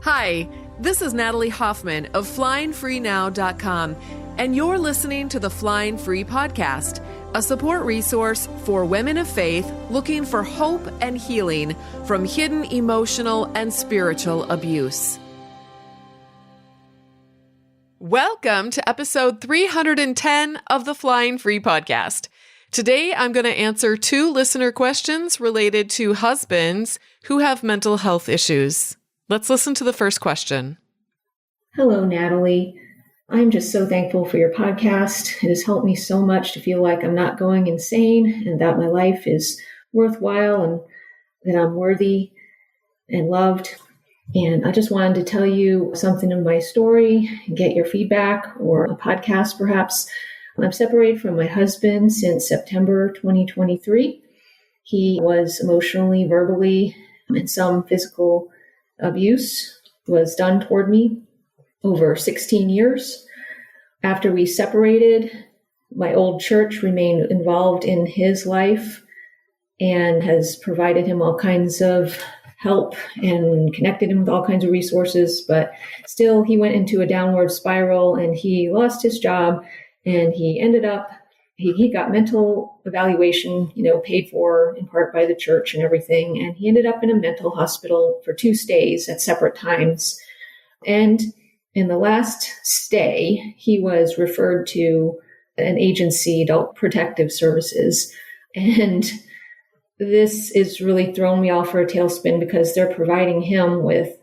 Hi, this is Natalie Hoffman of FlyingFreeNow.com, and you're listening to the Flying Free Podcast, a support resource for women of faith looking for hope and healing from hidden emotional and spiritual abuse. Welcome to episode 310 of the Flying Free Podcast. Today, I'm going to answer 2 listener questions related to husbands who have mental health issues. Let's listen to the first question. Hello, Natalie. I'm just so thankful for your podcast. It has helped me so much to feel like I'm not going insane and that my life is worthwhile and that I'm worthy and loved. And I just wanted to tell you something of my story and get your feedback or a podcast perhaps. I'm separated from my husband since September 2023. He was emotionally, verbally, and some physical abuse was done toward me over 16 years. After we separated, my old church remained involved in his life and has provided him all kinds of help and connected him with all kinds of resources. But still, he went into a downward spiral and he lost his job and he ended up, he got mental evaluation, paid for in part by the church and everything. And he ended up in a mental hospital for 2 stays at separate times. And in the last stay, he was referred to an agency, Adult Protective Services. And this is really thrown me off for a tailspin because they're providing him with,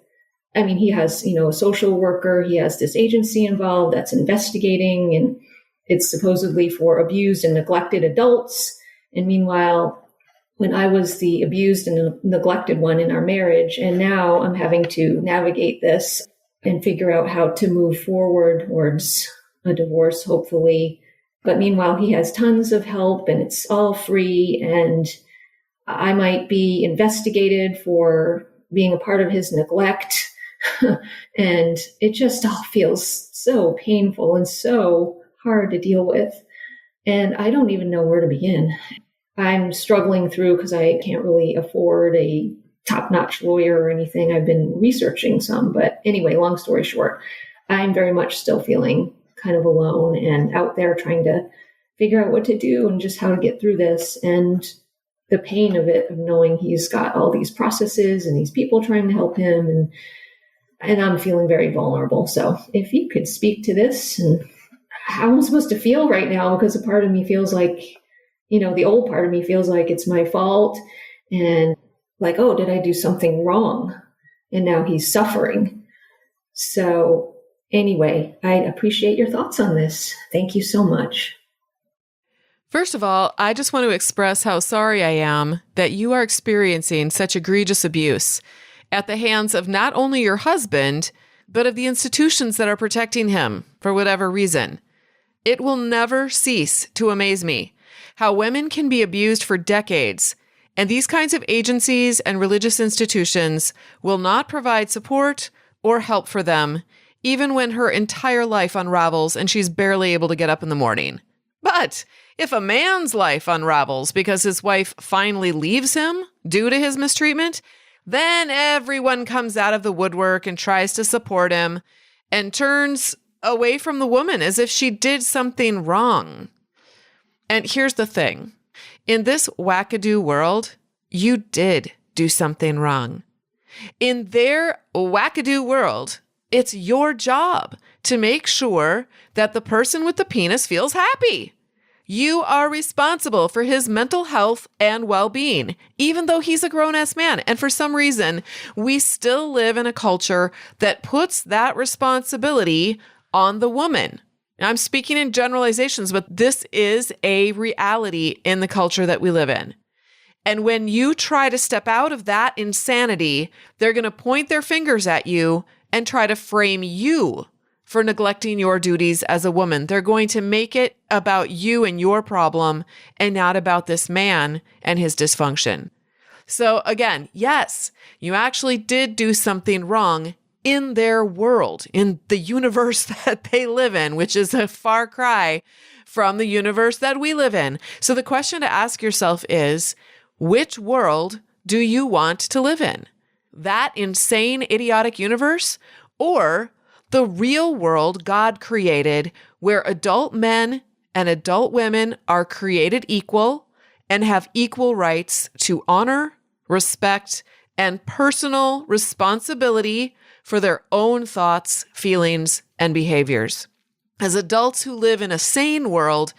he has, a social worker, he has this agency involved that's investigating, and it's supposedly for abused and neglected adults. And meanwhile, when I was the abused and neglected one in our marriage, and now I'm having to navigate this and figure out how to move forward towards a divorce, hopefully. But meanwhile, he has tons of help and it's all free. And I might be investigated for being a part of his neglect. And it just all feels so painful and so hard to deal with. And I don't even know where to begin. I'm struggling through because I can't really afford a top-notch lawyer or anything. I've been researching some, but anyway, long story short, I'm very much still feeling kind of alone and out there trying to figure out what to do and just how to get through this. And the pain of it, of knowing he's got all these processes and these people trying to help him, and I'm feeling very vulnerable. So if you could speak to this and how I'm supposed to feel right now, because a part of me feels like, the old part of me feels like it's my fault and like, oh, did I do something wrong? And now he's suffering. So anyway, I appreciate your thoughts on this. Thank you so much. First of all, I just want to express how sorry I am that you are experiencing such egregious abuse at the hands of not only your husband, but of the institutions that are protecting him for whatever reason. It will never cease to amaze me how women can be abused for decades, and these kinds of agencies and religious institutions will not provide support or help for them, even when her entire life unravels and she's barely able to get up in the morning. But if a man's life unravels because his wife finally leaves him due to his mistreatment, then everyone comes out of the woodwork and tries to support him and turns away from the woman as if she did something wrong. And here's the thing. In this wackadoo world, you did do something wrong. In their wackadoo world, it's your job to make sure that the person with the penis feels happy. You are responsible for his mental health and well-being, even though he's a grown-ass man. And for some reason, we still live in a culture that puts that responsibility on the woman. I'm speaking in generalizations, but this is a reality in the culture that we live in. And when you try to step out of that insanity, they're going to point their fingers at you and try to frame you for neglecting your duties as a woman. They're going to make it about you and your problem and not about this man and his dysfunction. So again, yes, you actually did do something wrong in their world, in the universe that they live in, which is a far cry from the universe that we live in. So the question to ask yourself is, which world do you want to live in? that insane, idiotic universe, or the real world God created where adult men and adult women are created equal and have equal rights to honor, respect, and personal responsibility for their own thoughts, feelings, and behaviors. As adults who live in a sane world,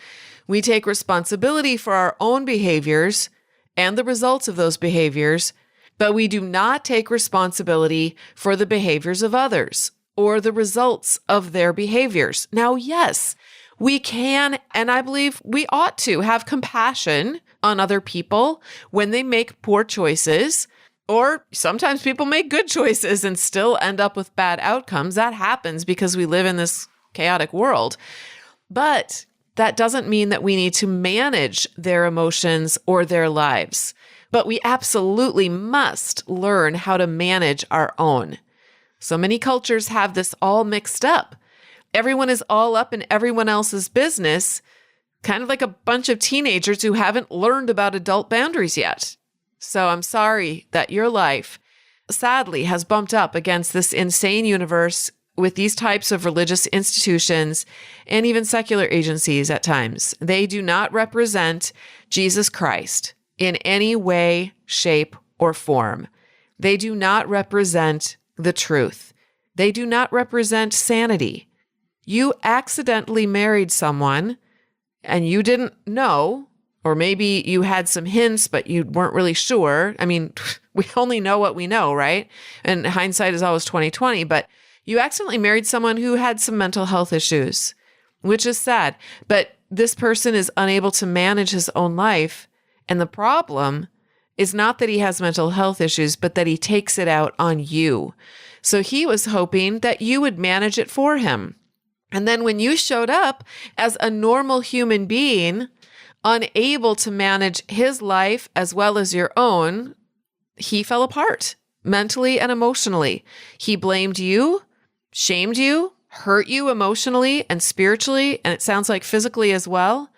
we take responsibility for our own behaviors and the results of those behaviors, but we do not take responsibility for the behaviors of others or the results of their behaviors. Now, yes, we can, and I believe we ought to have compassion on other people when they make poor choices, or sometimes people make good choices and still end up with bad outcomes. That happens because we live in this chaotic world. But that doesn't mean that we need to manage their emotions or their lives. But we absolutely must learn how to manage our own. So many cultures have this all mixed up. Everyone is all up in everyone else's business, kind of like a bunch of teenagers who haven't learned about adult boundaries yet. So I'm sorry that your life, sadly, has bumped up against this insane universe with these types of religious institutions and even secular agencies at times. They do not represent Jesus Christ in any way, shape, or form. They do not represent the truth. They do not represent sanity. You accidentally married someone and you didn't know, or maybe you had some hints, but you weren't really sure. I mean, we only know what we know, right? And hindsight is always 20/20, but you accidentally married someone who had some mental health issues, which is sad. But this person is unable to manage his own life. And the problem is not that he has mental health issues, but that he takes it out on you. So he was hoping that you would manage it for him. And then when you showed up as a normal human being, unable to manage his life as well as your own, he fell apart mentally and emotionally. He blamed you, shamed you, hurt you emotionally and spiritually, and it sounds like physically as well.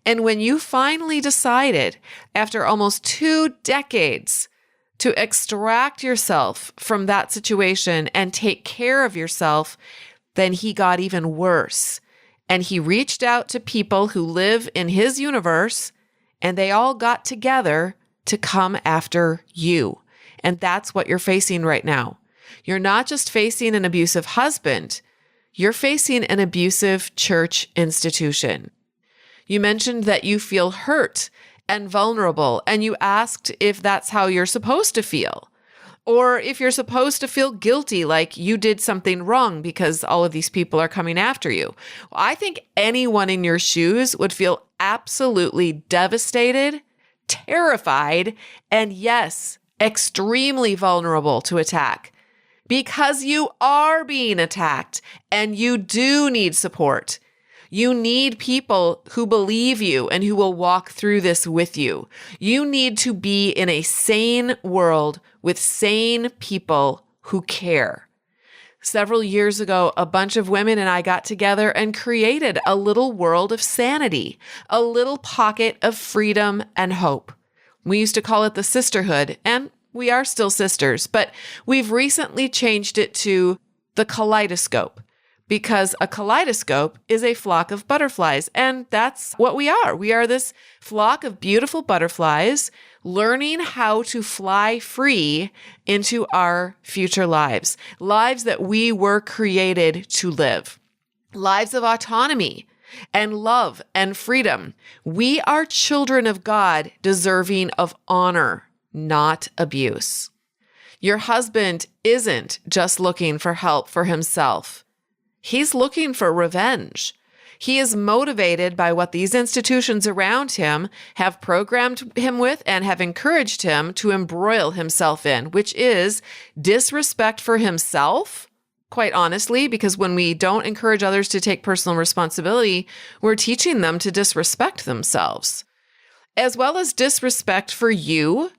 And when you finally decided, after almost 2 decades, to extract yourself from that situation and take care of yourself, then he got even worse. And he reached out to people who live in his universe, and they all got together to come after you. And that's what you're facing right now. You're not just facing an abusive husband, you're facing an abusive church institution. You mentioned that you feel hurt and vulnerable, and you asked if that's how you're supposed to feel, or if you're supposed to feel guilty, like you did something wrong because all of these people are coming after you. Well, I think anyone in your shoes would feel absolutely devastated, terrified, and yes, extremely vulnerable to attack, because you are being attacked and you do need support. You need people who believe you and who will walk through this with you. You need to be in a sane world with sane people who care. Several years ago, a bunch of women and I got together and created a little world of sanity, a little pocket of freedom and hope. We used to call it the sisterhood, and we are still sisters, but we've recently changed it to the kaleidoscope, because a kaleidoscope is a flock of butterflies, and that's what we are. We are this flock of beautiful butterflies learning how to fly free into our future lives, lives that we were created to live, lives of autonomy and love and freedom. We are children of God, deserving of honor, not abuse. Your husband isn't just looking for help for himself. He's looking for revenge. He is motivated by what these institutions around him have programmed him with and have encouraged him to embroil himself in, which is disrespect for himself, quite honestly, because when we don't encourage others to take personal responsibility, we're teaching them to disrespect themselves, as well as disrespect for you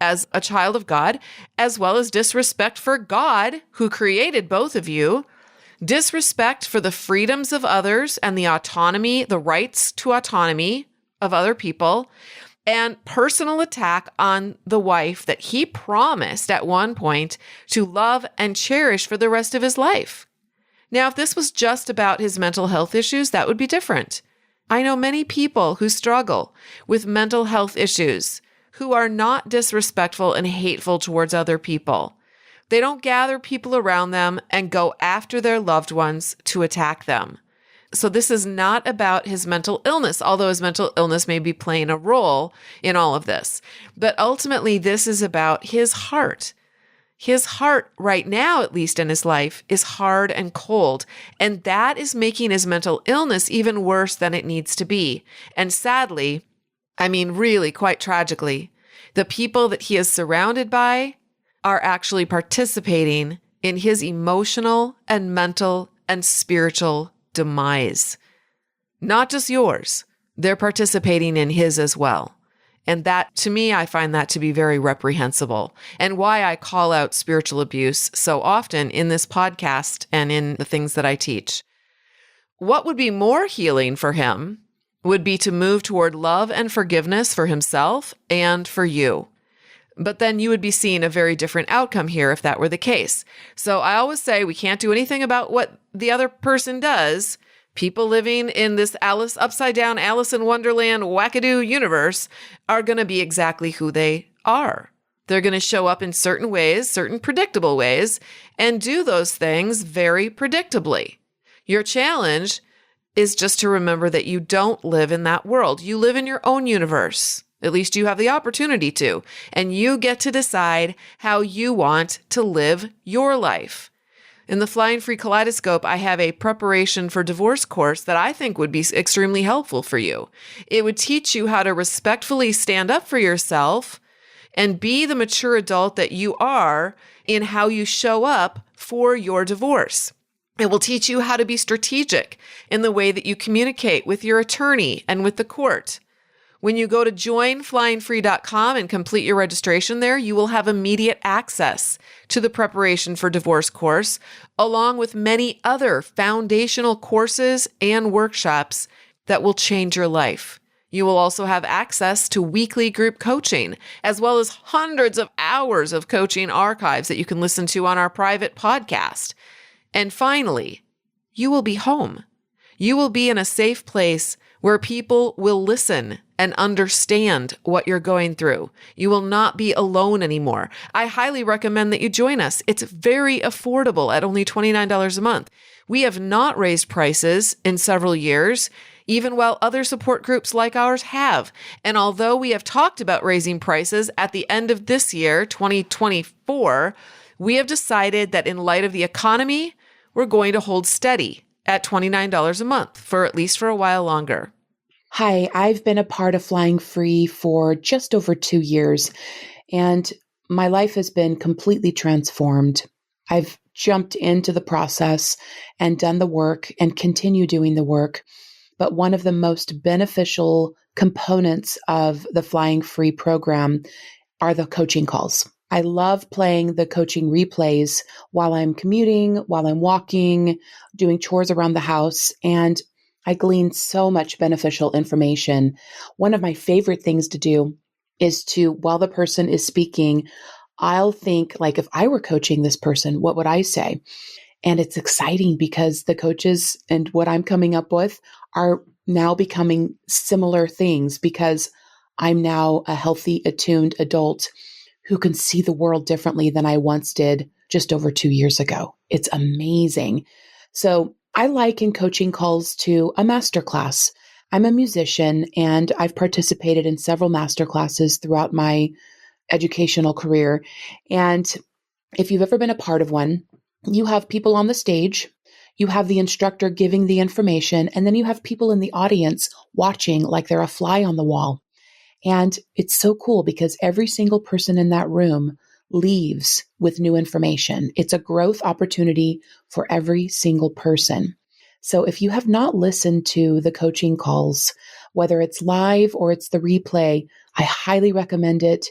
as a child of God, as well as disrespect for God, who created both of you, disrespect for the freedoms of others and the autonomy, the rights to autonomy of other people, and personal attack on the wife that he promised at one point to love and cherish for the rest of his life. Now, if this was just about his mental health issues, that would be different. I know many people who struggle with mental health issues who are not disrespectful and hateful towards other people. They don't gather people around them and go after their loved ones to attack them. So this is not about his mental illness, although his mental illness may be playing a role in all of this. But ultimately, this is about his heart. His heart right now, at least in his life, is hard and cold. And that is making his mental illness even worse than it needs to be. And sadly, I mean, really quite tragically, the people that he is surrounded by are actually participating in his emotional and mental and spiritual demise. Not just yours. They're participating in his as well. And that, to me, I find that to be very reprehensible, and why I call out spiritual abuse so often in this podcast and in the things that I teach. What would be more healing for him would be to move toward love and forgiveness for himself and for you. But then you would be seeing a very different outcome here if that were the case. So I always say we can't do anything about what the other person does. People living in this upside down Alice in Wonderland wackadoo universe are going to be exactly who they are. They're going to show up in certain ways, certain predictable ways, and do those things very predictably. Your challenge is just to remember that you don't live in that world. You live in your own universe. At least you have the opportunity to, and you get to decide how you want to live your life. In the Flying Free Kaleidoscope, I have a preparation for divorce course that I think would be extremely helpful for you. It would teach you how to respectfully stand up for yourself and be the mature adult that you are in how you show up for your divorce. It will teach you how to be strategic in the way that you communicate with your attorney and with the court. When you go to joinflyingfree.com and complete your registration there, you will have immediate access to the preparation for divorce course, along with many other foundational courses and workshops that will change your life. You will also have access to weekly group coaching, as well as hundreds of hours of coaching archives that you can listen to on our private podcast. And finally, you will be home. You will be in a safe place where people will listen and understand what you're going through. You will not be alone anymore. I highly recommend that you join us. It's very affordable at only $29 a month. We have not raised prices in several years, even while other support groups like ours have. And although we have talked about raising prices at the end of this year, 2024, we have decided that in light of the economy, we're going to hold steady at $29 a month for at least for a while longer. Hi, I've been a part of Flying Free for just over 2 years, and my life has been completely transformed. I've jumped into the process and done the work and continue doing the work. But one of the most beneficial components of the Flying Free program are the coaching calls. I love playing the coaching replays while I'm commuting, while I'm walking, doing chores around the house, and I glean so much beneficial information. One of my favorite things to do is to, while the person is speaking, I'll think like, if I were coaching this person, what would I say? And it's exciting because the coaches and what I'm coming up with are now becoming similar things because I'm now a healthy, attuned adult who can see the world differently than I once did just over 2 years ago. It's amazing. So I liken coaching calls to a masterclass. I'm a musician and I've participated in several masterclasses throughout my educational career. And if you've ever been a part of one, you have people on the stage, you have the instructor giving the information, and then you have people in the audience watching like they're a fly on the wall. And it's so cool because every single person in that room leaves with new information. It's a growth opportunity for every single person. So if you have not listened to the coaching calls, whether it's live or it's the replay, I highly recommend it.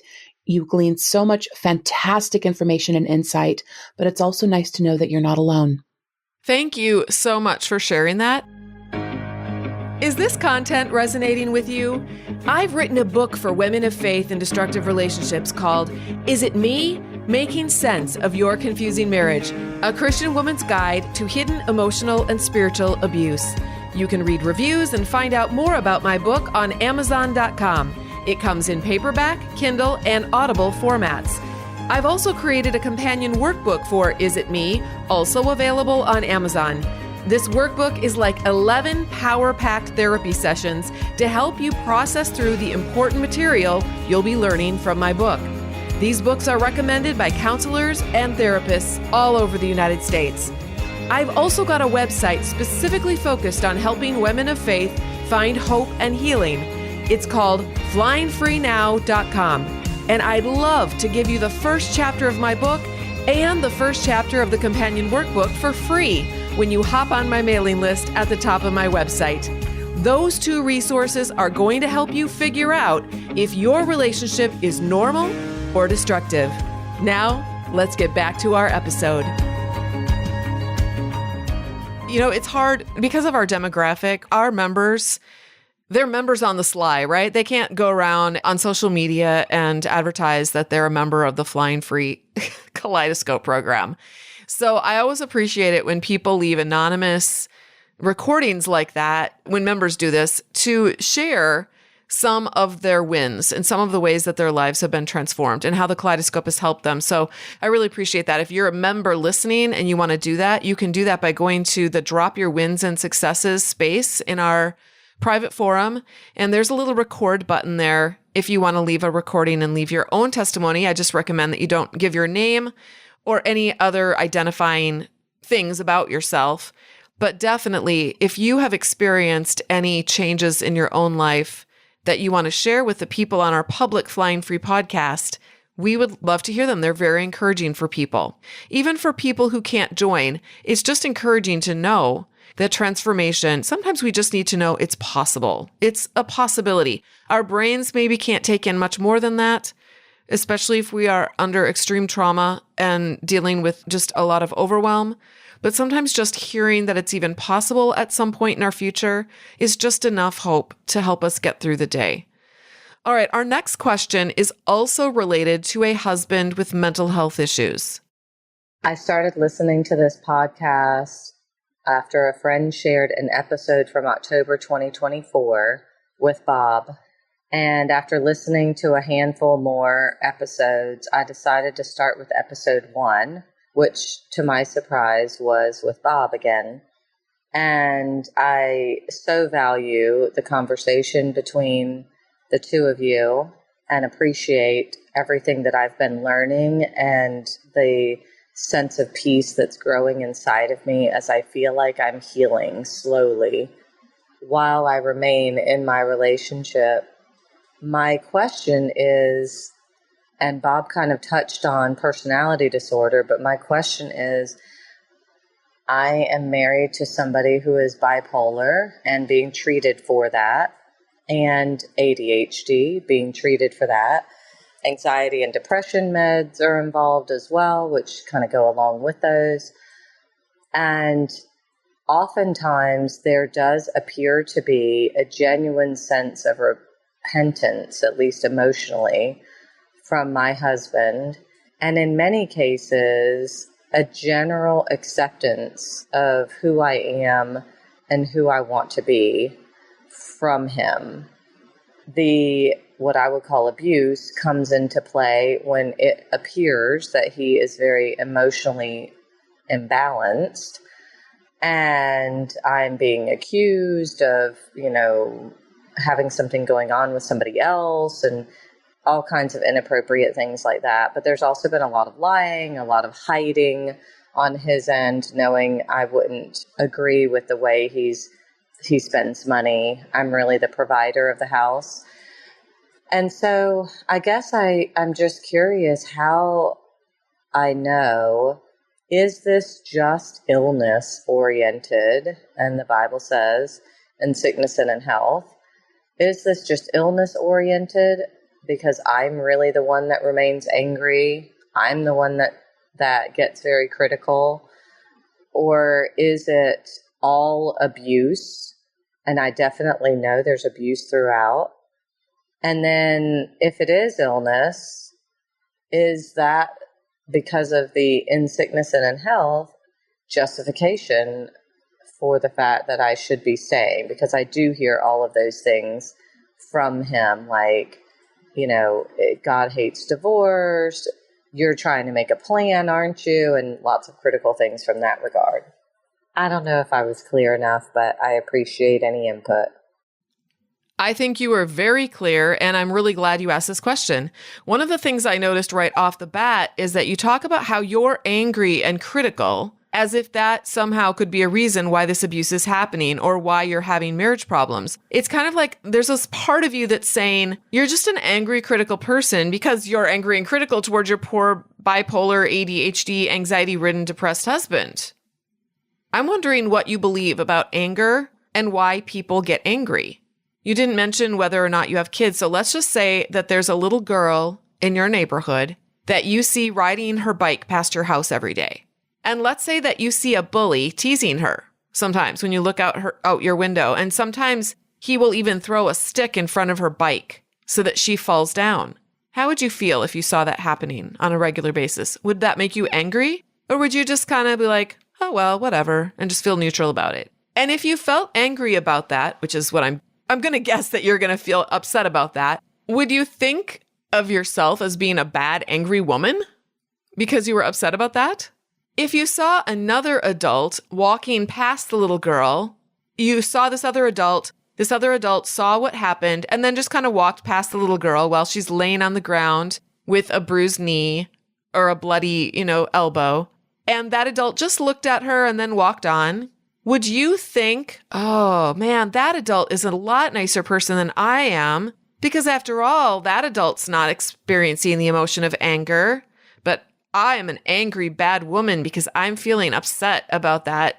You glean so much fantastic information and insight, but it's also nice to know that you're not alone. Thank you so much for sharing that. Is Is this content resonating with you? I've written a book for women of faith in destructive relationships called Is It Me? Making Sense of Your Confusing Marriage, a Christian woman's guide to hidden emotional and spiritual abuse. You can read reviews and find out more about my book on Amazon.com. It comes in paperback, Kindle, and Audible formats. I've also created a companion workbook for Is It Me, also available on Amazon. This workbook is like 11 power-packed therapy sessions to help you process through the important material you'll be learning from my book. These books are recommended by counselors and therapists all over the United States. I've also got a website specifically focused on helping women of faith find hope and healing. It's called flyingfreenow.com, and I'd love to give you the first chapter of my book and the first chapter of the companion workbook for free when you hop on my mailing list at the top of my website. Those two resources are going to help you figure out if your relationship is normal or destructive. Now, let's get back to our episode. You know, it's hard because of our demographic. Our members, they're members on the sly, right? They can't go around on social media and advertise that they're a member of the Flying Free Kaleidoscope program. So I always appreciate it when people leave anonymous recordings like that, when members do this, to share some of their wins and some of the ways that their lives have been transformed and how the Kaleidoscope has helped them. So I really appreciate that. If you're a member listening and you want to do that, you can do that by going to the Drop Your Wins and Successes space in our private forum. And there's a little record button there. If you want to leave a recording and leave your own testimony, I just recommend that you don't give your name or any other identifying things about yourself. But definitely, if you have experienced any changes in your own life that you want to share with the people on our public Flying Free podcast, we would love to hear them. They're very encouraging for people. Even for people who can't join, it's just encouraging to know that transformation, sometimes we just need to know it's possible. It's a possibility. Our brains maybe can't take in much more than that, especially if we are under extreme trauma and dealing with just a lot of overwhelm. But sometimes just hearing that it's even possible at some point in our future is just enough hope to help us get through the day. All right, our next question is also related to a husband with mental health issues. I started listening to this podcast after a friend shared an episode from October 2024 with Bob. And after listening to a handful more episodes, I decided to start with episode 1, which to my surprise was with Bob again. And I so value the conversation between the two of you and appreciate everything that I've been learning and the sense of peace that's growing inside of me as I feel like I'm healing slowly while I remain in my relationship. My question is, and Bob kind of touched on personality disorder, but my question is, I am married to somebody who is bipolar and being treated for that, and ADHD, being treated for that. Anxiety and depression meds are involved as well, which kind of go along with those. And oftentimes there does appear to be a genuine sense of repentance, at least emotionally, from my husband. And in many cases, a general acceptance of who I am and who I want to be from him. The what I would call abuse comes into play when it appears that he is very emotionally imbalanced and I'm being accused of, having something going on with somebody else and all kinds of inappropriate things like that. But there's also been a lot of lying, a lot of hiding on his end, knowing I wouldn't agree with the way he spends money. I'm really the provider of the house. And so I guess I'm just curious how I know, is this just illness oriented? And the Bible says, in sickness and in health. Is this just illness oriented because I'm really the one that remains angry? I'm the one that gets very critical? Or is it all abuse And I definitely know there's abuse throughout. And then if it is illness, is that because of the in sickness and in health justification for the fact that I should be staying? Because I do hear all of those things from him, like, God hates divorce, you're trying to make a plan, aren't you? And lots of critical things from that regard. I don't know if I was clear enough, but I appreciate any input. I think you were very clear, and I'm really glad you asked this question. One of the things I noticed right off the bat is that you talk about how you're angry and critical, as if that somehow could be a reason why this abuse is happening or why you're having marriage problems. It's kind of like there's this part of you that's saying you're just an angry, critical person because you're angry and critical towards your poor bipolar, ADHD, anxiety-ridden, depressed husband. I'm wondering what you believe about anger and why people get angry. You didn't mention whether or not you have kids, so let's just say that there's a little girl in your neighborhood that you see riding her bike past your house every day. And let's say that you see a bully teasing her sometimes when you look out your window, and sometimes he will even throw a stick in front of her bike so that she falls down. How would you feel if you saw that happening on a regular basis? Would that make you angry? Or would you just kind of be like, oh, well, whatever, and just feel neutral about it? And if you felt angry about that, which is what I'm going to guess that you're going to feel upset about that, would you think of yourself as being a bad, angry woman because you were upset about that? If you saw another adult walking past the little girl, you saw this other adult saw what happened and then just kind of walked past the little girl while she's laying on the ground with a bruised knee or a bloody, elbow, and that adult just looked at her and then walked on, would you think, oh man, that adult is a lot nicer person than I am, because after all, that adult's not experiencing the emotion of anger, but I am an angry, bad woman because I'm feeling upset about that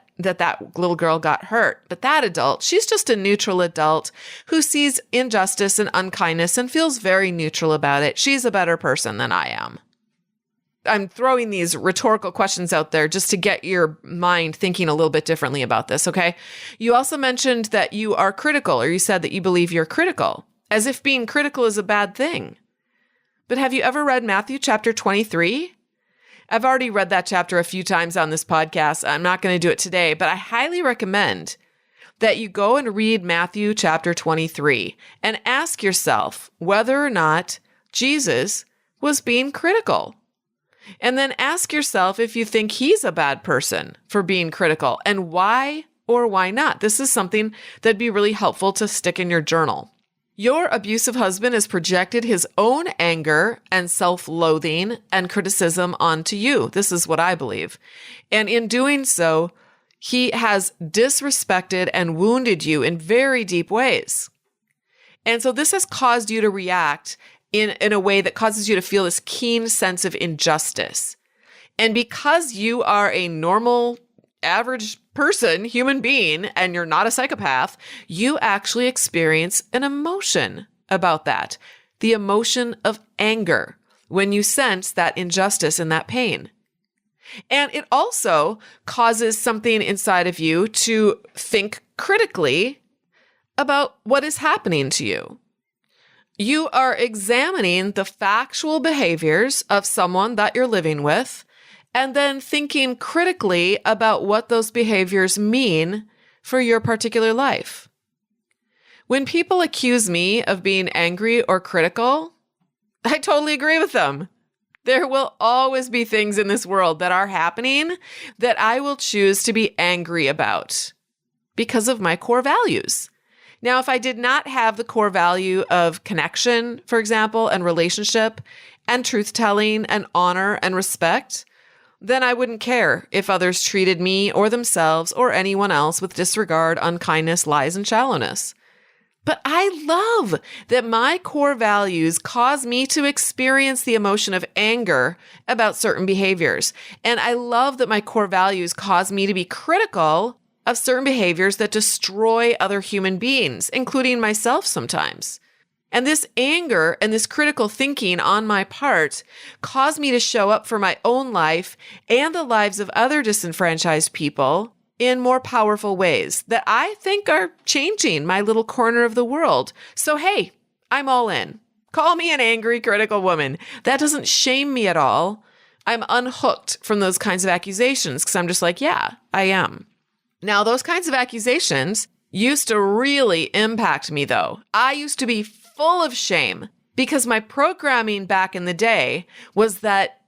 little girl got hurt. But that adult, she's just a neutral adult who sees injustice and unkindness and feels very neutral about it. She's a better person than I am. I'm throwing these rhetorical questions out there just to get your mind thinking a little bit differently about this, okay? You also mentioned that you are critical, or you said that you believe you're critical, as if being critical is a bad thing. But have you ever read Matthew chapter 23? I've already read that chapter a few times on this podcast. I'm not going to do it today, but I highly recommend that you go and read Matthew chapter 23 and ask yourself whether or not Jesus was being critical. And then ask yourself if you think he's a bad person for being critical and why or why not. This is something that'd be really helpful to stick in your journal. Your abusive husband has projected his own anger and self-loathing and criticism onto you. This is what I believe. And in doing so, he has disrespected and wounded you in very deep ways. And so this has caused you to react in a way that causes you to feel this keen sense of injustice. And because you are a normal, average person, human being, and you're not a psychopath, you actually experience an emotion about that. The emotion of anger when you sense that injustice and that pain. And it also causes something inside of you to think critically about what is happening to you. You are examining the factual behaviors of someone that you're living with, and then thinking critically about what those behaviors mean for your particular life. When people accuse me of being angry or critical, I totally agree with them. There will always be things in this world that are happening that I will choose to be angry about because of my core values. Now, if I did not have the core value of connection, for example, and relationship, and truth-telling, and honor, and respect, then I wouldn't care if others treated me or themselves or anyone else with disregard, unkindness, lies, and shallowness. But I love that my core values cause me to experience the emotion of anger about certain behaviors. And I love that my core values cause me to be critical of certain behaviors that destroy other human beings, including myself sometimes. And this anger and this critical thinking on my part caused me to show up for my own life and the lives of other disenfranchised people in more powerful ways that I think are changing my little corner of the world. So, hey, I'm all in. Call me an angry, critical woman. That doesn't shame me at all. I'm unhooked from those kinds of accusations because I'm just like, yeah, I am. Now, those kinds of accusations used to really impact me, though. I used to be full of shame because my programming back in the day was that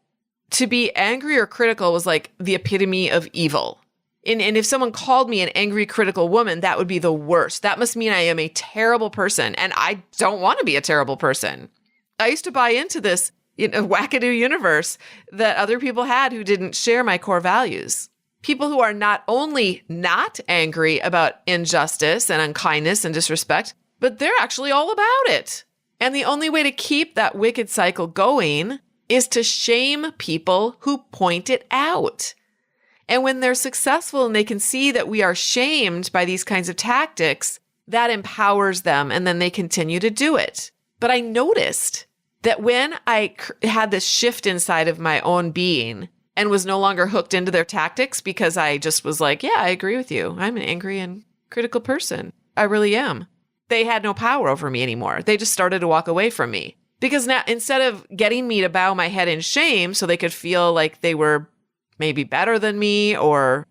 to be angry or critical was like the epitome of evil. And if someone called me an angry, critical woman, that would be the worst. That must mean I am a terrible person, and I don't want to be a terrible person. I used to buy into this wackadoo universe that other people had who didn't share my core values. People who are not only not angry about injustice and unkindness and disrespect, but they're actually all about it. And the only way to keep that wicked cycle going is to shame people who point it out. And when they're successful and they can see that we are shamed by these kinds of tactics, that empowers them and then they continue to do it. But I noticed that when I had this shift inside of my own being and was no longer hooked into their tactics because I just was like, yeah, I agree with you. I'm an angry and critical person. I really am. They had no power over me anymore. They just started to walk away from me. Because now, instead of getting me to bow my head in shame so they could feel like they were maybe better than me or,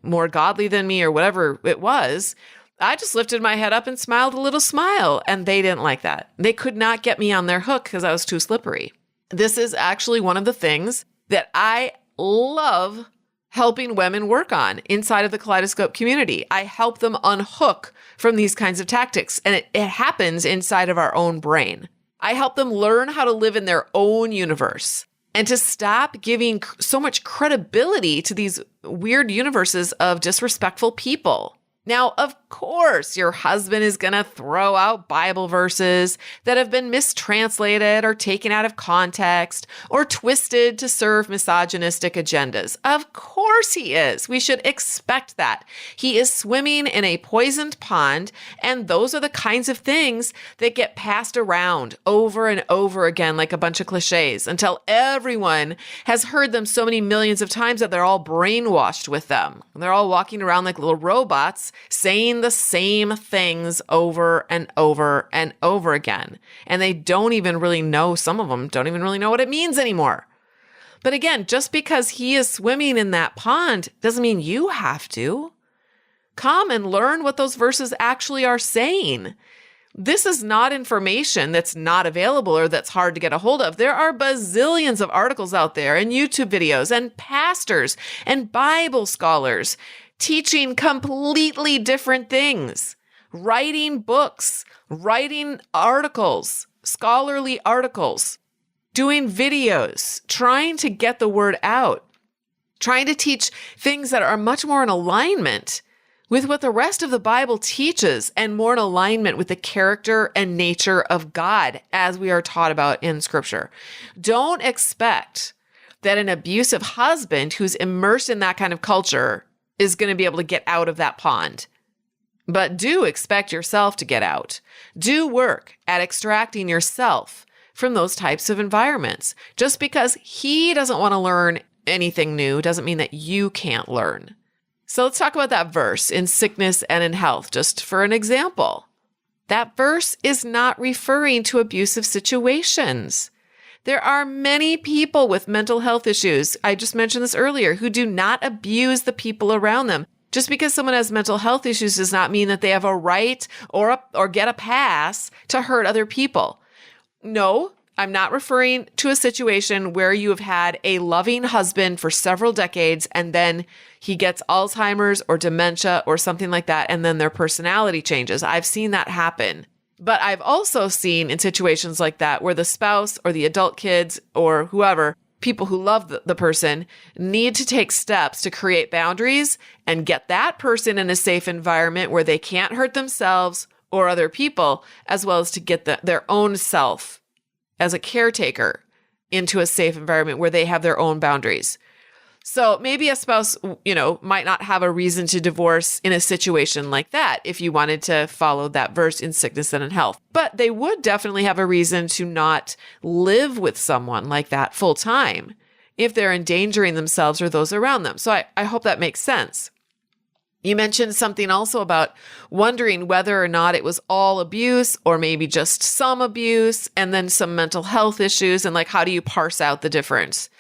more godly than me or whatever it was, I just lifted my head up and smiled a little smile. And they didn't like that. They could not get me on their hook because I was too slippery. This is actually one of the things that I love helping women work on inside of the Kaleidoscope community. I help them unhook from these kinds of tactics. And it happens inside of our own brain. I help them learn how to live in their own universe and to stop giving so much credibility to these weird universes of disrespectful people. Now, of course, your husband is going to throw out Bible verses that have been mistranslated or taken out of context or twisted to serve misogynistic agendas. Of course he is. We should expect that. He is swimming in a poisoned pond, and those are the kinds of things that get passed around over and over again like a bunch of cliches until everyone has heard them so many millions of times that they're all brainwashed with them. They're all walking around like little robots saying the same things over and over and over again. And they don't even really know, some of them don't even really know what it means anymore. But again, just because he is swimming in that pond doesn't mean you have to. Come and learn what those verses actually are saying. This is not information that's not available or that's hard to get a hold of. There are bazillions of articles out there and YouTube videos and pastors and Bible scholars teaching completely different things, writing books, writing articles, scholarly articles, doing videos, trying to get the word out, trying to teach things that are much more in alignment with what the rest of the Bible teaches and more in alignment with the character and nature of God as we are taught about in Scripture. Don't expect that an abusive husband who's immersed in that kind of culture is going to be able to get out of that pond. But do expect yourself to get out. Do work at extracting yourself from those types of environments. Just because he doesn't want to learn anything new doesn't mean that you can't learn. So let's talk about that verse in sickness and in health, just for an example. That verse is not referring to abusive situations. There are many people with mental health issues, I just mentioned this earlier, who do not abuse the people around them. Just because someone has mental health issues does not mean that they have a right or get a pass to hurt other people. No, I'm not referring to a situation where you have had a loving husband for several decades and then he gets Alzheimer's or dementia or something like that, and then their personality changes. I've seen that happen. But I've also seen in situations like that where the spouse or the adult kids or whoever, people who love the person, need to take steps to create boundaries and get that person in a safe environment where they can't hurt themselves or other people, as well as to get their own self as a caretaker into a safe environment where they have their own boundaries. So maybe a spouse, might not have a reason to divorce in a situation like that if you wanted to follow that verse in sickness and in health. But they would definitely have a reason to not live with someone like that full time if they're endangering themselves or those around them. So I hope that makes sense. You mentioned something also about wondering whether or not it was all abuse or maybe just some abuse and then some mental health issues, and like, how do you parse out the difference?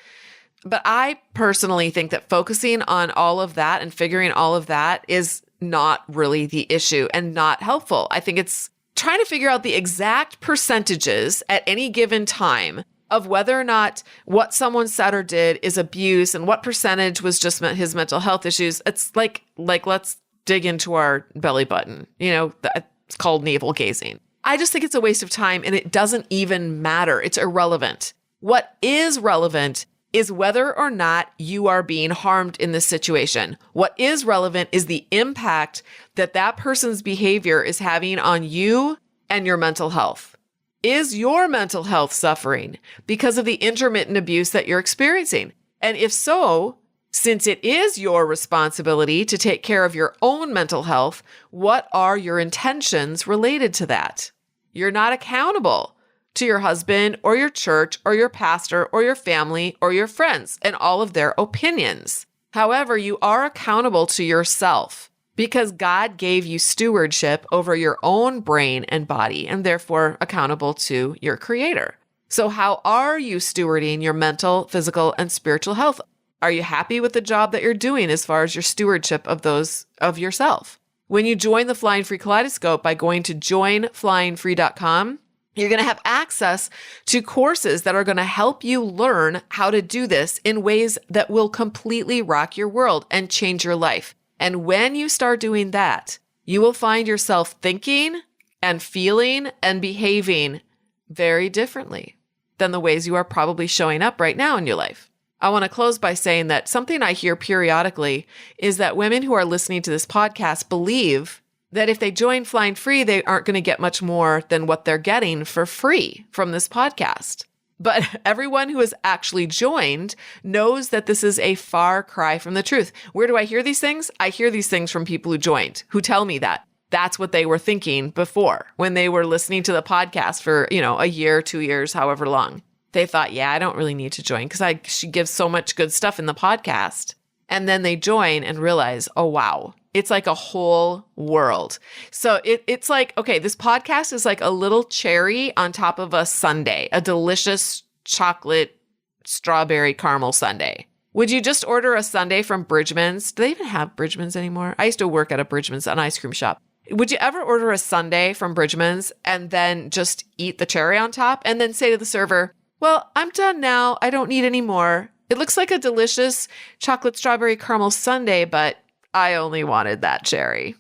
But I personally think that focusing on all of that and figuring all of that is not really the issue and not helpful. I think it's trying to figure out the exact percentages at any given time of whether or not what someone said or did is abuse and what percentage was just his mental health issues. It's like let's dig into our belly button. It's called navel gazing. I just think it's a waste of time, and it doesn't even matter. It's irrelevant. What is relevant is whether or not you are being harmed in this situation. What is relevant is the impact that that person's behavior is having on you and your mental health. Is your mental health suffering because of the intermittent abuse that you're experiencing? And if so, since it is your responsibility to take care of your own mental health, what are your intentions related to that? You're not accountable to your husband or your church or your pastor or your family or your friends and all of their opinions. However, you are accountable to yourself, because God gave you stewardship over your own brain and body, and therefore accountable to your Creator. So how are you stewarding your mental, physical, and spiritual health? Are you happy with the job that you're doing as far as your stewardship of yourself? When you join the Flying Free Kaleidoscope by going to joinflyingfree.com, you're going to have access to courses that are going to help you learn how to do this in ways that will completely rock your world and change your life. And when you start doing that, you will find yourself thinking and feeling and behaving very differently than the ways you are probably showing up right now in your life. I want to close by saying that something I hear periodically is that women who are listening to this podcast believe that if they join Flying Free, they aren't going to get much more than what they're getting for free from this podcast. But everyone who has actually joined knows that this is a far cry from the truth. Where do I hear these things? I hear these things from people who joined, who tell me that that's what they were thinking before when they were listening to the podcast for, a year, 2 years, however long. They thought, yeah, I don't really need to join because she gives so much good stuff in the podcast. And then they join and realize, oh, wow, it's like a whole world. So it's like, okay, this podcast is like a little cherry on top of a sundae, a delicious chocolate strawberry caramel sundae. Would you just order a sundae from Bridgman's? Do they even have Bridgman's anymore? I used to work at a Bridgman's, an ice cream shop. Would you ever order a sundae from Bridgman's and then just eat the cherry on top and then say to the server, well, I'm done now. I don't need any more. It looks like a delicious chocolate strawberry caramel sundae, but I only wanted that cherry.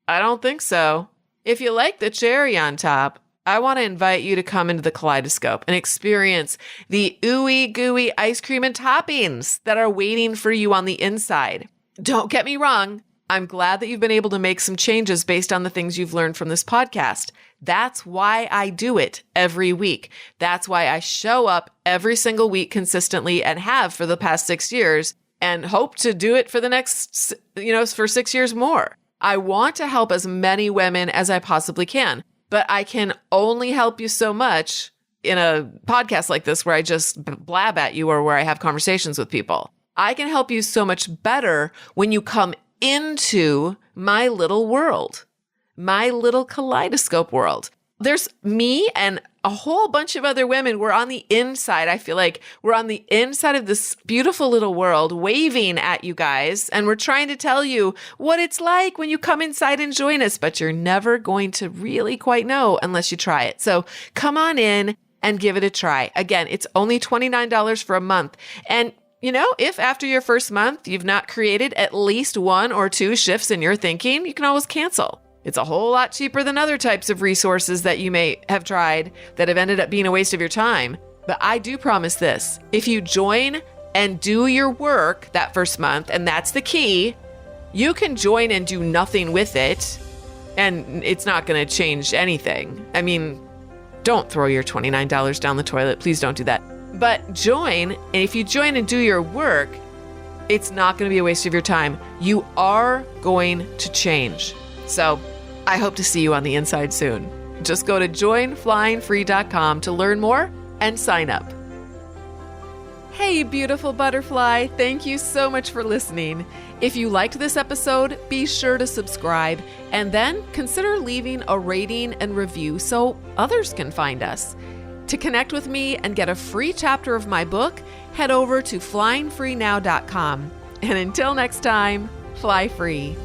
I don't think so. If you like the cherry on top, I want to invite you to come into the Kaleidoscope and experience the ooey gooey ice cream and toppings that are waiting for you on the inside. Don't get me wrong. I'm glad that you've been able to make some changes based on the things you've learned from this podcast. That's why I do it every week. That's why I show up every single week consistently and have for the past 6 years and hope to do it for the next, for 6 years more. I want to help as many women as I possibly can, but I can only help you so much in a podcast like this where I just blab at you or where I have conversations with people. I can help you so much better when you come into my little world, my little kaleidoscope world. There's me and a whole bunch of other women. We're on the inside. I feel like we're on the inside of this beautiful little world waving at you guys. And we're trying to tell you what it's like when you come inside and join us, but you're never going to really quite know unless you try it. So come on in and give it a try. Again, it's only $29 for a month. And if after your first month, you've not created at least 1 or 2 shifts in your thinking, you can always cancel. It's a whole lot cheaper than other types of resources that you may have tried that have ended up being a waste of your time. But I do promise this, if you join and do your work that first month, and that's the key, you can join and do nothing with it, and it's not going to change anything. I mean, don't throw your $29 down the toilet. Please don't do that. But join, and if you join and do your work, it's not going to be a waste of your time. You are going to change. So I hope to see you on the inside soon. Just go to joinflyingfree.com to learn more and sign up. Hey, beautiful butterfly. Thank you so much for listening. If you liked this episode, be sure to subscribe and then consider leaving a rating and review so others can find us. To connect with me and get a free chapter of my book, head over to flyingfreenow.com. And until next time, fly free.